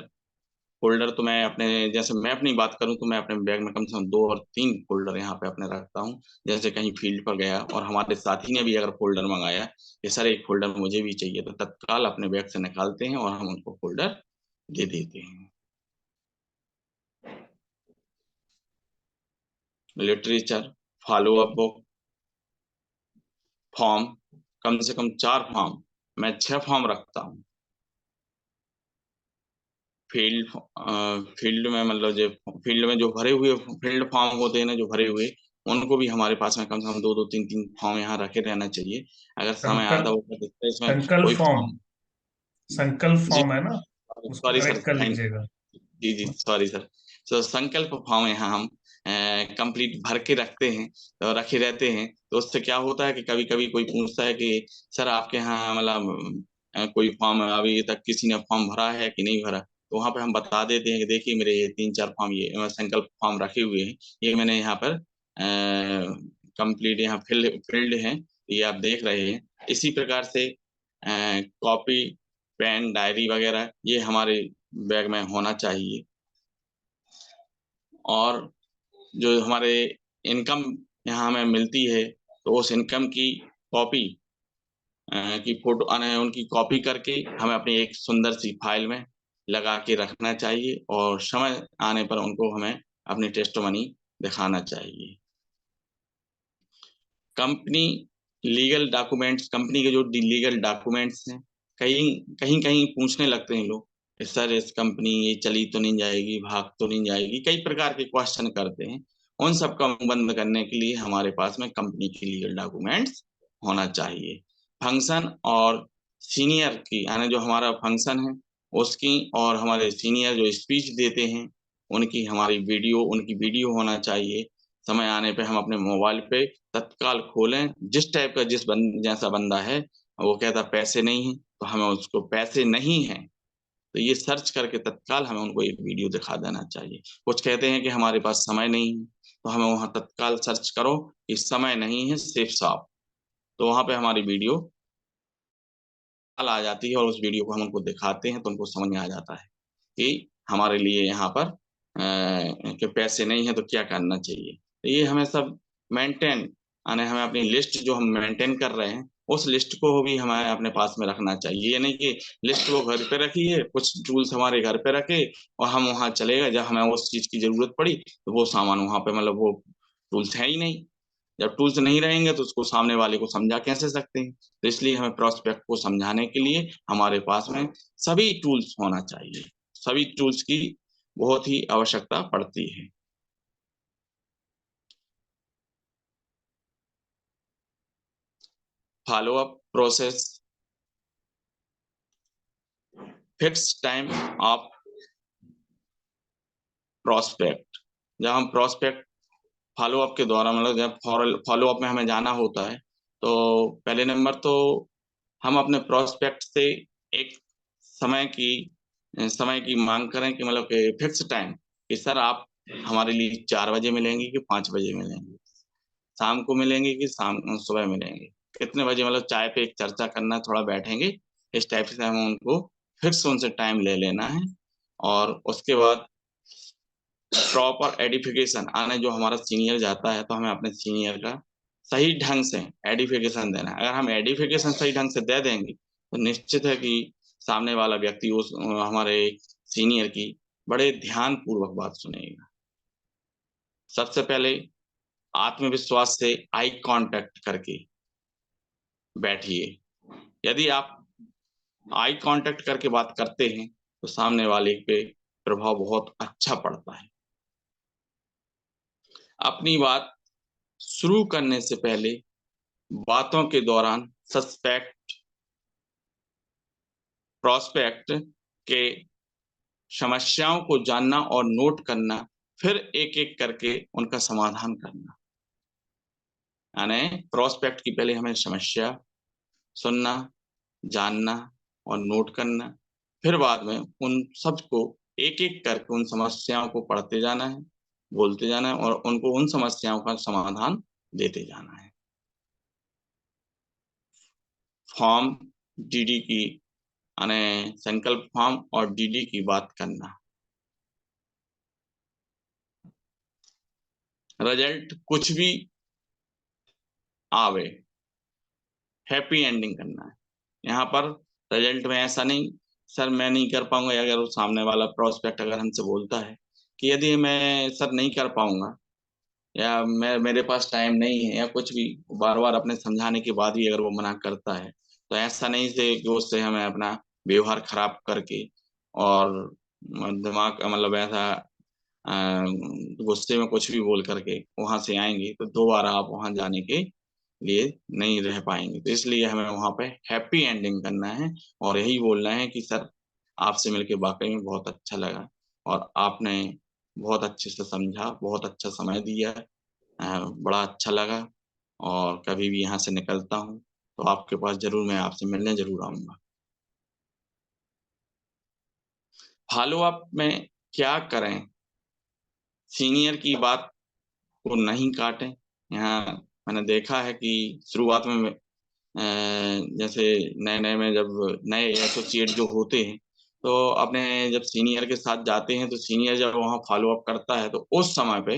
फोल्डर तो मैं अपने, जैसे मैं अपनी बात करूं तो मैं अपने बैग में कम से कम 2 और 3 फोल्डर यहाँ पे अपने रखता हूँ। जैसे कहीं फील्ड पर गया और हमारे साथी ने भी अगर फोल्डर मंगाया कि सर एक फोल्डर मुझे भी चाहिए, तो तत्काल अपने बैग से निकालते हैं और हम उनको फोल्डर दे देते हैं। Literature, follow up book, form, कम से कम 4 फॉर्म, मैं 6 फॉर्म रखता हूँ। फील्ड फील्ड में, मतलब जो फील्ड में जो भरे हुए फील्ड फॉर्म होते हैं ना, जो भरे हुए, उनको भी हमारे पास में कम से कम 2-2 3-3 फॉर्म यहाँ रखे रहना चाहिए। अगर समय आता संकल्प, वो देखते हैं इसमें संकल्प कोई फॉर्म, फॉर्म। संकल्प जी, फॉर्म है ना, उसको सॉरी सर, करेक्ट कर थैंक, लीजिएगा। जी जी सॉरी सर। तो संकल्प फॉर्म यहाँ हम कंप्लीट भर के रखते हैं, तो रखे रहते हैं। तो उससे क्या होता है कि कभी कभी कोई पूछता है कि सर आपके यहाँ मतलब कोई फॉर्म अभी तक किसी ने फॉर्म भरा है कि नहीं भरा, तो वहाँ पे हम बता देते हैं कि देखिए मेरे ये 3-4 फॉर्म, ये संकल्प फॉर्म रखे हुए हैं, ये मैंने यहाँ पर कंप्लीट यहाँ फिल्ड हैं, ये आप देख रहे हैं। इसी प्रकार से कॉपी, पेन, डायरी वगैरह ये हमारे बैग में होना चाहिए। और जो हमारे इनकम यहाँ हमें मिलती है तो उस इनकम की कॉपी की फोटो उनकी कॉपी करके हमें अपनी एक सुंदर सी फाइल में लगा के रखना चाहिए और समय आने पर उनको हमें अपनी टेस्टमनी दिखाना चाहिए। कंपनी लीगल डॉक्यूमेंट्स, कंपनी के जो लीगल डॉक्यूमेंट्स हैं, कहीं कहीं कहीं पूछने लगते हैं लोग कि सर इस कंपनी ये चली तो नहीं जाएगी, भाग तो नहीं जाएगी, कई प्रकार के क्वेश्चन करते हैं। उन सब का मुंह बंद करने के लिए हमारे पास में कंपनी की लीगल डॉक्यूमेंट्स होना चाहिए। फंक्शन और सीनियर की, यानी जो हमारा फंक्शन है उसकी और हमारे सीनियर जो स्पीच देते हैं उनकी हमारी वीडियो, उनकी वीडियो होना चाहिए। समय आने पे हम अपने मोबाइल पे तत्काल खोलें, जिस टाइप का जैसा बंदा है, वो कहता पैसे नहीं है तो हमें उसको पैसे नहीं है तो ये सर्च करके तत्काल हमें उनको एक वीडियो दिखा देना चाहिए। कुछ कहते हैं कि हमारे पास समय नहीं है, तो हमें वहां तत्काल सर्च करो कि समय नहीं है सिर्फ साफ, तो वहां पे हमारी वीडियो आ जाती है और उस वीडियो को हम उनको दिखाते हैं तो उनको समझ में आ जाता है कि हमारे लिए यहाँ पर कि पैसे नहीं है तो क्या करना चाहिए। तो ये हमें सब मेंटेन, यानी हमें अपनी लिस्ट जो हम मेंटेन कर रहे हैं उस लिस्ट को भी हमें अपने पास में रखना चाहिए। ये नहीं कि लिस्ट वो घर पे रखी है, कुछ टूल्स हमारे घर पे रखे और हम वहाँ चले गए, जब हमें उस चीज की जरूरत पड़ी तो वो सामान वहाँ पे, मतलब वो टूल्स है ही नहीं। जब टूल्स नहीं रहेंगे तो उसको सामने वाले को समझा कैसे सकते हैं। तो इसलिए हमें प्रोस्पेक्ट को समझाने के लिए हमारे पास में सभी टूल्स होना चाहिए। सभी टूल्स की बहुत ही आवश्यकता पड़ती है। Follow up process, fix time of prospect. जब हम प्रोस्पेक्ट फॉलो अप के द्वारा, मतलब जब फॉलो अप में हमें जाना होता है तो पहले नंबर तो हम अपने प्रोस्पेक्ट से एक समय की समय की मांग करें कि मतलब कि फिक्स टाइम कि सर आप हमारे लिए 4 बजे मिलेंगे कि 5 बजे मिलेंगे, शाम को मिलेंगे कि सुबह मिलेंगे, कितने बजे, मतलब चाय पे एक चर्चा करना, थोड़ा बैठेंगे, इस टाइप से हमें उनको फिक्स उनसे टाइम ले लेना है। और उसके बाद प्रॉपर एडिफिकेशन, आने जो हमारा सीनियर जाता है तो हमें अपने सीनियर का सही ढंग से एडिफिकेशन देना है। अगर हम एडिफिकेशन सही ढंग से दे देंगे तो निश्चित है कि सामने वाला व्यक्ति उस हमारे सीनियर की बड़े ध्यान पूर्वक बात सुनेगा। सबसे पहले आत्मविश्वास से आई कांटेक्ट करके बैठिए। यदि आप आई कांटेक्ट करके बात करते हैं तो सामने वाले पे प्रभाव बहुत अच्छा पड़ता है। अपनी बात शुरू करने से पहले बातों के दौरान प्रोस्पेक्ट के समस्याओं को जानना और नोट करना, फिर एक-एक करके उनका समाधान करना। यानी प्रोस्पेक्ट की पहले हमें समस्या सुनना, जानना और नोट करना, फिर बाद में उन सबको एक-एक करके उन समस्याओं को पढ़ते जाना है, बोलते जाना है और उनको उन समस्याओं का समाधान देते जाना है। फॉर्म डीडी की यानी संकल्प फॉर्म और डीडी की बात करना। रिजल्ट कुछ भी आवे, हैप्पी एंडिंग करना है। यहाँ पर रिजल्ट में ऐसा नहीं, सर मैं नहीं कर पाऊंगा, अगर वो सामने वाला प्रोस्पेक्ट अगर हमसे बोलता है कि यदि मैं सर नहीं कर पाऊंगा या मेरे पास टाइम नहीं है या कुछ भी, बार-बार अपने समझाने के बाद भी अगर वो मना करता है, तो ऐसा नहीं से कि उससे हमें अपना व्यवहार खराब करके और दिमाग मतलब ऐसा गुस्से में कुछ भी बोल करके वहाँ से आएँगे, तो दोबारा आप वहाँ जाने के लिए नहीं रह पाएँगे। तो इसलिए हमें वहाँ पे हैप्पी एंडिंग करना है और यही बोलना है कि सर आपसे मिलके वाक़ई में बहुत अच्छा लगा और आपने बहुत अच्छे से समझा, बहुत अच्छा समय दिया। बड़ा अच्छा लगा और कभी भी यहाँ से निकलता हूँ, तो आपके पास ज़रूर मैं आपसे मिलने ज़रूर आऊँगा। फ़ॉलो-अप में क्या करें? सीनियर की बात को नहीं काटें। यहाँ मैंने देखा है कि शुरुआत में जैसे नए-नए में जब नए एसोसिएट जो होते हैं, तो अपने जब सीनियर के साथ जाते हैं, तो सीनियर जब वहाँ फ़ॉलो-अप करता है, तो उस समय पे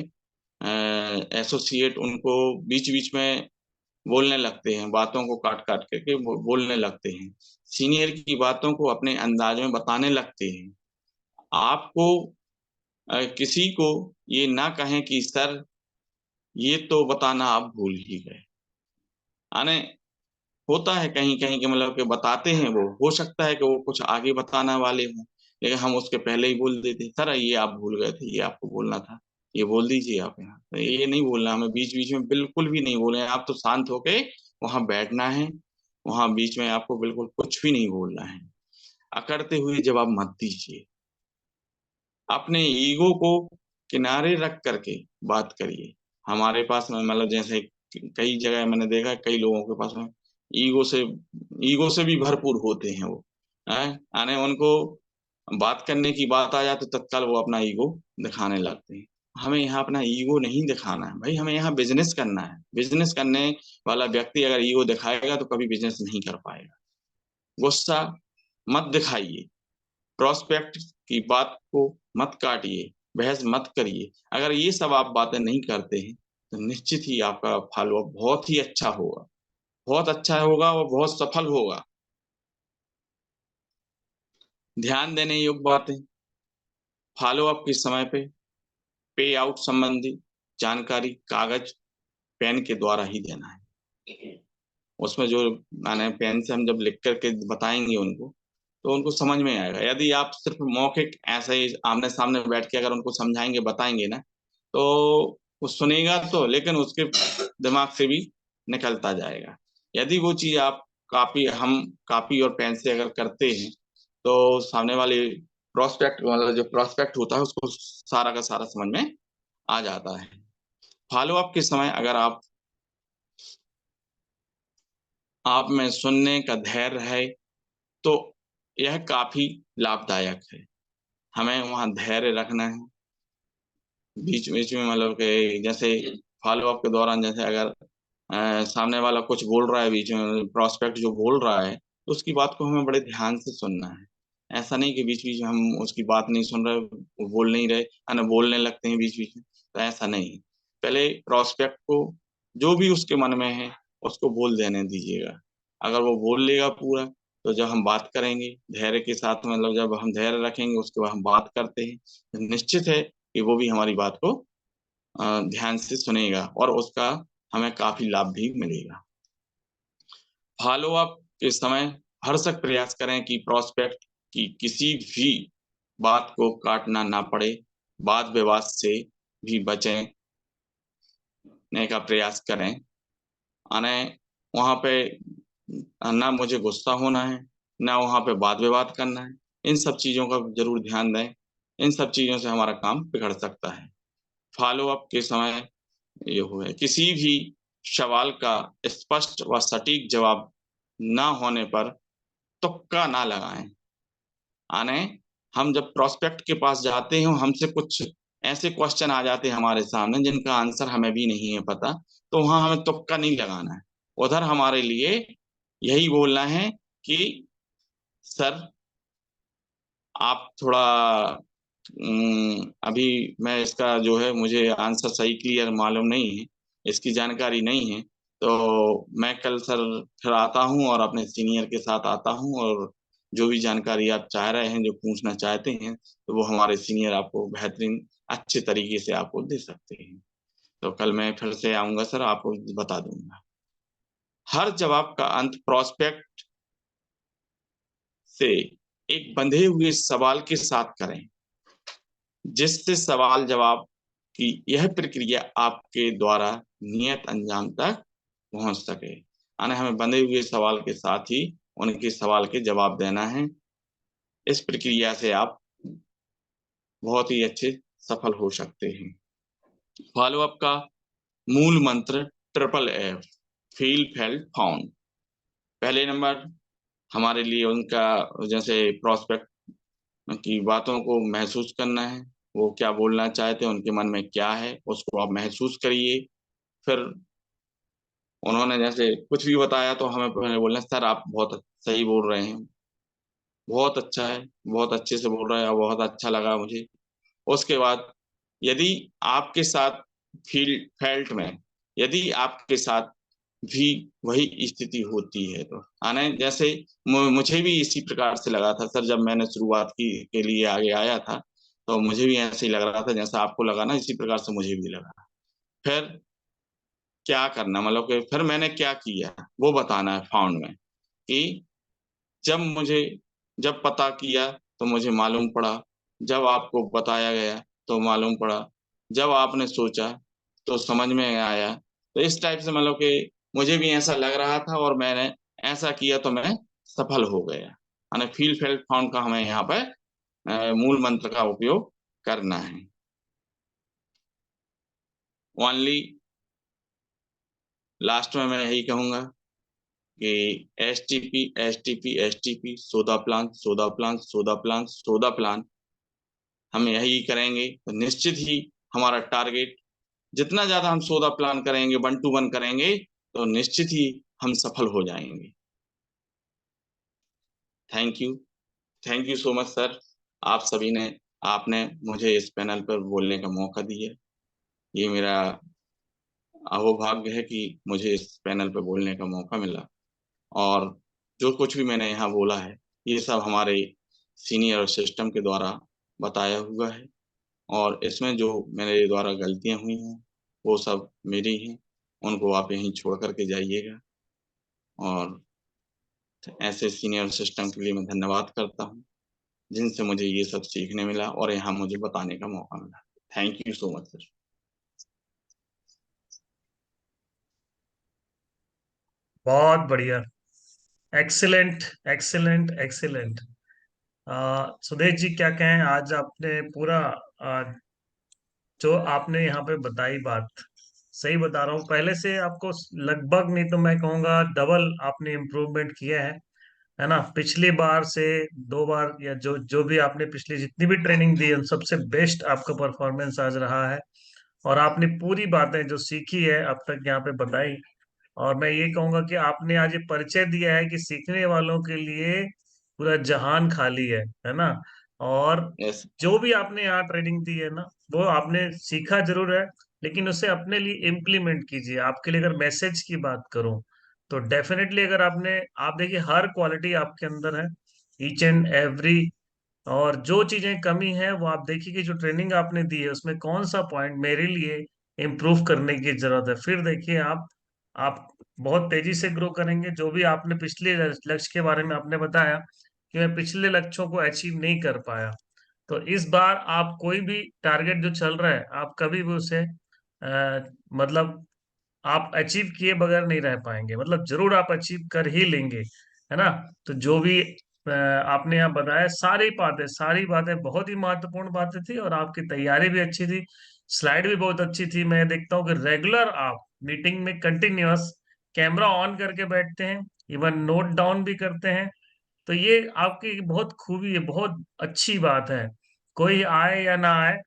एसोसिएट उनको बीच-बीच में बोलने लगते हैं, बातों को काट-काट के बोलने लगते हैं। सीनियर की बातों को अपने अंदाज में बताने लगते हैं। आपको किसी को ये ना कहें कि सर ये तो बताना आप भूल ही गए। यानी होता है कहीं-कहीं कि मतलब कि बताते हैं वो, हो सकता है कि वो कुछ आगे बताने वाले हों, लेकिन हम उसके पहले ही बोल देते हैं, सर ये आप भूल गए थे, ये आपको बोलना था, ये बोल दीजिए आप यहाँ। तो ये नहीं बोलना, हमें बीच-बीच में बिल्कुल भी नहीं बोलना है, आप तो शांत होके वहाँ बैठना है, वहाँ बीच में आपको बिल्कुल कुछ भी नहीं बोलना है। अकड़ते हुए जवाब मत दीजिए। अपने ईगो को किनारे रख कर के बात करिए। हमारे पास में मतलब जैसे कई जगह मैंने देखा है कई लोगों के पास में ईगो से ईगो से भी भरपूर होते हैं वो, हैं? यानी उनको बात करने की बात आ जाए तो तत्काल वो अपना ईगो दिखाने लगते हैं। हमें यहाँ अपना ईगो नहीं दिखाना है, भई हमें यहाँ बिज़नेस करना है। बिज़नेस करने वाला व्यक्ति अगर ईगो दिखाएगा तो कभी बिज़नेस नहीं कर पाएगा। गुस्सा मत दिखाइए। प्रोस्पेक्ट की बात को मत काटिए, बहस मत करिए। अगर ये सब आप बातें नहीं करते हैं, तो निश्चित ही आपका फ़ॉलो-अप बहुत ही अच्छा होगा। बहुत अच्छा होगा और बहुत सफल होगा। ध्यान देने योग्य बातें, फ़ॉलो-अप के समय पे आउट संबंधी जानकारी कागज़, पेन के द्वारा ही देना है। उसमें जो माने पेन से हम जब लिख कर के बताएँगे उनको, तो उनको समझ में आएगा। यदि आप सिर्फ़ मौखिक ऐसे ही आमने-सामने बैठ के अगर उनको समझाएँगे, बताएँगे ना, तो वो सुनेगा तो लेकिन उसके दिमाग से भी निकलता जाएगा। यदि वो चीज़ आप कॉपी और पेन से अगर करते हैं, तो सामने वाले प्रोस्पेक्ट मतलब जो प्रोस्पेक्ट होता है उसको सारा का सारा समझ में आ जाता है। फ़ॉलो-अप के समय अगर आप में सुनने का धैर्य है, तो यह काफी लाभदायक है। हमें वहाँ धैर्य रखना है। बीच बीच में मतलब कि जैसे फॉलो अप के दौरान जैसे अगर सामने वाला कुछ बोल रहा है, बीच में प्रोस्पेक्ट जो बोल रहा है, तो उसकी बात को हमें बड़े ध्यान से सुनना है। ऐसा नहीं कि बीच बीच में हम उसकी बात नहीं सुन रहे, वो बोल नहीं रहे, है ना, बोलने लगते हैं बीच बीच में, तो ऐसा नहीं है। पहले प्रोस्पेक्ट को जो भी उसके मन में है उसको बोल देने दीजिएगा। अगर वो बोल लेगा पूरा, तो जब हम बात करेंगे धैर्य के साथ, मतलब जब हम धैर्य रखेंगे उसके बाद हम बात करते हैं, तो निश्चित है कि वो भी हमारी बात को ध्यान से सुनेगा और उसका हमें काफी लाभ भी मिलेगा। फॉलो अप के समय भरसक प्रयास करें कि प्रोस्पेक्ट की किसी भी बात को काटना ना पड़े। वाद विवाद से भी बचने का प्रयास करें। आने वहां पे ना मुझे गुस्सा होना है, ना वहां पे वाद विवाद करना है। इन सब चीजों का जरूर ध्यान दें। इन सब चीजों से हमारा काम बिगड़ सकता है। फॉलो अप के समय ये हुए किसी भी सवाल का स्पष्ट व सटीक जवाब ना होने पर तुक्का ना लगाएं। आने हम जब प्रोस्पेक्ट के पास जाते हैं, हमसे कुछ ऐसे क्वेश्चन आ जाते हैं हमारे सामने जिनका आंसर हमें भी नहीं है पता, तो वहां हमें तुक्का नहीं लगाना है। उधर हमारे लिए यही बोलना है कि सर आप थोड़ा अभी मैं इसका जो है मुझे आंसर सही क्लियर मालूम नहीं है, इसकी जानकारी नहीं है, तो मैं कल सर फिर आता हूँ और अपने सीनियर के साथ आता हूँ, और जो भी जानकारी आप चाह रहे हैं, जो पूछना चाहते हैं, तो वो हमारे सीनियर आपको बेहतरीन अच्छे तरीके से आपको दे सकते हैं। तो कल मैं फिर से आऊंगा सर, आपको बता दूंगा। हर जवाब का अंत प्रोस्पेक्ट से एक बंधे हुए सवाल के साथ करें, जिससे सवाल जवाब की यह प्रक्रिया आपके द्वारा नियत अंजाम तक पहुंच सके। यानी हमें बंधे हुए सवाल के साथ ही उनके सवाल के जवाब देना है। इस प्रक्रिया से आप बहुत ही अच्छे सफल हो सकते हैं। फॉलो अप का मूल मंत्र triple F, feel felt found. पहले नंबर हमारे लिए उनका जैसे प्रोस्पेक्ट की बातों को महसूस करना है। वो क्या बोलना चाहते हैं, उनके मन में क्या है, उसको आप महसूस करिए। फिर उन्होंने जैसे कुछ भी बताया तो हमें पहले बोलना, सर आप बहुत सही बोल रहे हैं, बहुत अच्छा है, बहुत अच्छे से बोल रहे हैं, बहुत अच्छा लगा मुझे। उसके बाद यदि आपके साथ फील फेल्ट में यदि आपके साथ भी वही स्थिति होती है, तो आने जैसे मुझे भी इसी प्रकार से लगा था सर, जब मैंने शुरुआत की के लिए आगे आया था, तो मुझे भी ऐसे ही लग रहा था जैसा आपको लगा ना, इसी प्रकार से मुझे भी लगा। फिर क्या करना, मतलब कि फिर मैंने क्या किया वो बताना है फाउंड में, कि जब मुझे जब पता किया तो मुझे मालूम पड़ा, जब आपको बताया गया तो मालूम पड़ा, जब आपने सोचा तो समझ में आया। तो इस टाइप से मतलब कि मुझे भी ऐसा लग रहा था और मैंने ऐसा किया तो मैं सफल हो गया। यानी फील फेल्ट फाउंड का हमें यहाँ पे मूल मंत्र का उपयोग करना है। ओनली लास्ट में मैं यही कहूंगा कि एस टी पी सोदा प्लान, सोदा प्लान, सोदा प्लान, सोदा प्लान। हम यही करेंगे तो निश्चित ही हमारा टारगेट, जितना ज्यादा हम सोदा प्लान करेंगे, 1 to 1 करेंगे, तो निश्चित ही हम सफल हो जाएंगे। Thank you, thank you so much sir. आप सभी ने आपने मुझे इस पैनल पर बोलने का मौका दिया। ये मेरा अहोभाग्य है कि मुझे इस पैनल पर बोलने का मौका मिला, और जो कुछ भी मैंने यहाँ बोला है ये सब हमारे सीनियर सिस्टम के द्वारा बताया हुआ है, और इसमें जो मेरे द्वारा गलतियां हुई हैं वो सब मेरी हैं, उनको आप यहीं छोड़ करके जाइएगा। और ऐसे सीनियर सिस्टम के लिए मैं धन्यवाद करता हूँ जिनसे मुझे ये सब सीखने मिला और यहाँ मुझे बताने का मौका मिला। Thank you so much sir. बहुत बढ़िया, excellent excellent excellent. Sudesh ji क्या कहें, आज आपने पूरा जो आपने यहाँ पे बताई बात, सही बता रहा हूँ, पहले से आपको लगभग नहीं तो मैं कहूँगा डबल आपने इम्प्रूवमेंट किया है। है ना। पिछली बार से 2 बार या जो जो भी आपने पिछली जितनी भी ट्रेनिंग दी है उन सबसे बेस्ट आपका परफॉर्मेंस आज रहा है, और आपने पूरी बातें जो सीखी है अब तक यहाँ पे बताई। और मैं ये कहूंगा कि आपने आज ये परिचय दिया है कि सीखने वालों के लिए पूरा जहान खाली है ना। और यस जो भी आपने यहाँ ट्रेनिंग दी है ना, वो आपने सीखा जरूर है, लेकिन उसे अपने लिए इम्प्लीमेंट कीजिए। आपके लिए अगर मैसेज की बात करूं तो डेफिनेटली अगर आप देखिए हर क्वालिटी आपके अंदर है, ईच एंड एवरी। और जो चीजें कमी है वो आप देखिए कि जो ट्रेनिंग आपने दी है उसमें कौन सा पॉइंट मेरे लिए इम्प्रूव करने की जरूरत है। फिर देखिए आप बहुत तेजी से ग्रो करेंगे। जो भी आपने पिछले लक्ष्य के बारे में आपने बताया कि मैं पिछले लक्ष्यों को अचीव नहीं कर पाया, तो इस बार आप कोई भी टारगेट जो चल रहा है आप कभी भी उसे मतलब आप अचीव किए बगैर नहीं रह पाएंगे, मतलब जरूर आप अचीव कर ही लेंगे, है ना। तो जो भी आपने यहाँ बताया सारी बातें बहुत ही महत्वपूर्ण बातें थी, और आपकी तैयारी भी अच्छी थी, स्लाइड भी बहुत अच्छी थी। मैं देखता हूँ कि रेगुलर आप मीटिंग में कंटिन्यूअस कैमरा ऑन करके बैठते हैं, इवन नोट डाउन भी करते हैं। तो ये आपकी बहुत खूबी है, बहुत अच्छी बात है। कोई आए या ना आए,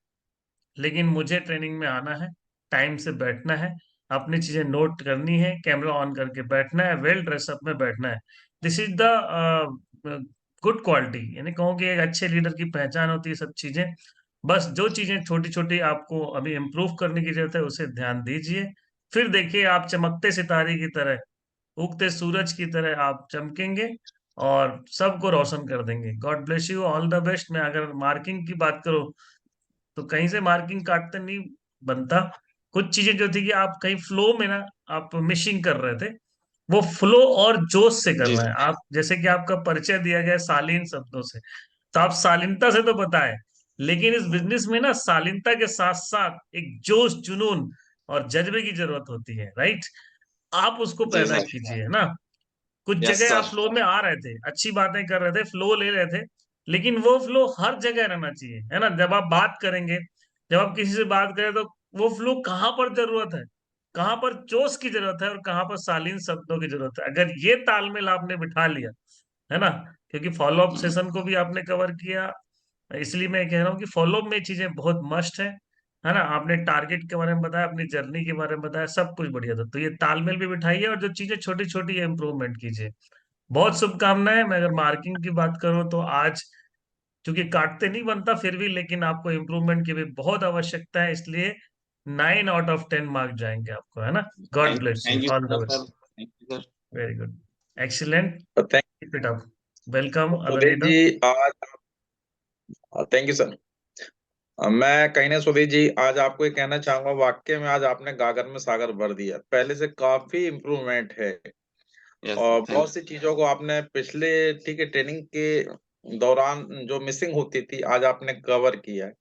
लेकिन मुझे ट्रेनिंग में आना है, टाइम से बैठना है, अपनी चीजें नोट करनी है, कैमरा ऑन करके बैठना है, वेल ड्रेसअप में बैठना है। This is the good quality, यानी कहूँ कि एक अच्छे लीडर की पहचान होती है सब चीजें। बस जो चीजें छोटी छोटी आपको अभी इम्प्रूव करने की जरूरत है उसे ध्यान दीजिए। फिर देखिए आप चमकते सितारे की तरह, उगते सूरज की तरह आप चमकेंगे और सबको रोशन कर देंगे। God bless you, all the best. मैं अगर मार्किंग की बात करूं तो कहीं से मार्किंग काटते नहीं बनता। कुछ चीजें जो थी कि आप कहीं फ्लो में ना आप मिशिंग कर रहे थे, वो फ्लो और जोश से कर जी रहे हैं सर आप। जैसे कि आपका परिचय दिया गया है शालीन शब्दों से, तो आप शालीनता से तो बताएं, लेकिन इस बिजनेस में ना शालीनता के साथ साथ एक जोश, जुनून और जज्बे की जरूरत होती है, राइट। आप उसको जी पैदा सर कीजिए, है ना। कुछ यस जगह आप सर फ्लो में आ रहे थे, अच्छी बातें कर रहे थे, फ्लो ले रहे थे, लेकिन वो फ्लो हर जगह रहना चाहिए, है ना। जब आप बात करेंगे, जब आप किसी से बात करें, तो वो फ्लो कहाँ पर जरूरत है, कहाँ पर जोश की जरूरत है और कहाँ पर शालीन शब्दों की जरूरत है। अगर ये तालमेल आपने बिठा लिया, है ना, क्योंकि फॉलो अप हम्म, सेशन को भी आपने कवर किया, इसलिए मैं कह रहा हूँ कि फॉलो अप में चीजें बहुत मस्ट है ना। आपने टारगेट के बारे में बताया, अपनी जर्नी के बारे में बताया, सब कुछ बढ़िया था। तो ये तालमेल भी बिठाइए और जो चीजें छोटी छोटी है इंप्रूवमेंट कीजिए। बहुत शुभकामनाएं। मैं अगर मार्किंग की बात करूं तो आज चूंकि काटते नहीं बनता फिर भी, लेकिन आपको इम्प्रूवमेंट की भी बहुत आवश्यकता है, इसलिए 9 आउट ऑफ 10 मार्क जाएंगे आपको, है ना। God bless you, thank you all so the much sir best. Thank you sir very good, excellent, thank keep it up. Welcome other Sudesh leader. जी आज थैंक यू सर। मैं कहीं ना सुधीर जी आज आपको ये कहना चाहूंगा, वाकई में आज आपने गागर में सागर भर दिया, पहले से काफी इम्प्रूवमेंट है। यस और थैंक बहुत सी चीजों को आपने पिछले ठीक है ट्रेनिंग के दौरान जो मिसिंग होती थी आज आपने कवर किया है।